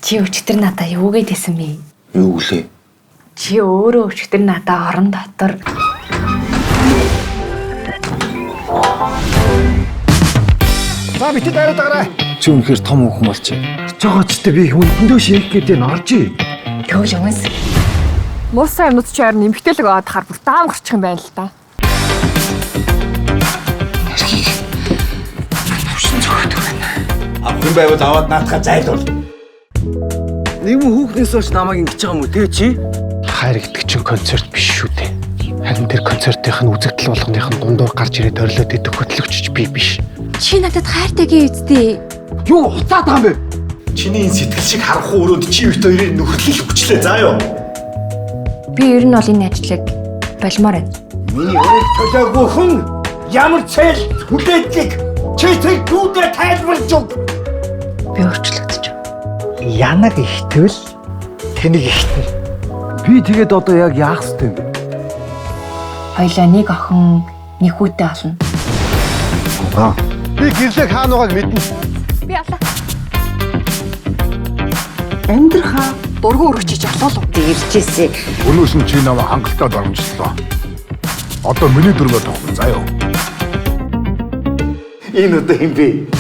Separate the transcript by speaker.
Speaker 1: Чи өчтөр надаа юу гээдсэн бэ?
Speaker 2: Юу гэлээ?
Speaker 1: Чи өөрөө өчтөр надаа орон дотор
Speaker 3: За битээ дараад гараа.
Speaker 2: Чи үнэхээр том хүн болчих.
Speaker 3: Жогоочтой би хүндөө ширэх гэдэг нь орж ий.
Speaker 1: төвж юмс.
Speaker 4: Муусан юмнууд чи харин нэмэгтэйлэг аваад хаар бүр даам гарчих юм байна л да.
Speaker 2: Авах юм байвал аваад наатахаа зайлуул.
Speaker 3: Нэг хүүхнээс хойш намайг ингэж байгаа юм уу те чи?
Speaker 5: Хайр гэдэг чинь концерт биш шүү дээ. Харин тэр концертынх нь үзэгдэл болгоных нь дундуур гарч ирээд орилоод идэх хөтлөгч би биш.
Speaker 1: Чи надад хайртай гээ үздэй.
Speaker 3: Юу хуцаад байгаа юм бэ?
Speaker 2: Чиний энэ сэтгэл шиг харахгүй өрөөнд чи бит хоёрын нөхөрлөл өгчлээ заа юу.
Speaker 1: Би ер нь бол энэ ажлыг болмоор байна.
Speaker 3: Миний өрийг төлөөгүй хүн ямар цэл хүлээдэг чи тэр дүүдээ тайлбарч өг.
Speaker 1: Би өөрчлөгдөж.
Speaker 3: Янаг ихтэл тэнэг ихтэл. Би тэгээд одоо яг яах ёстой юм бэ?
Speaker 1: Хоёлаа нэг охин нэг хүүтэй олно.
Speaker 3: Аа. Би гэрлэг хаана байгааг мэднэ.
Speaker 4: Би алаа.
Speaker 1: Амьдрахаа дургуун өргөчиж алуулав. Иржээсэй.
Speaker 6: Өнөөс нь чи намайг хангалттай дарамжлаа. Одоо миний дөрвөө тохно заа юу.
Speaker 2: Энэ одоо юм бэ?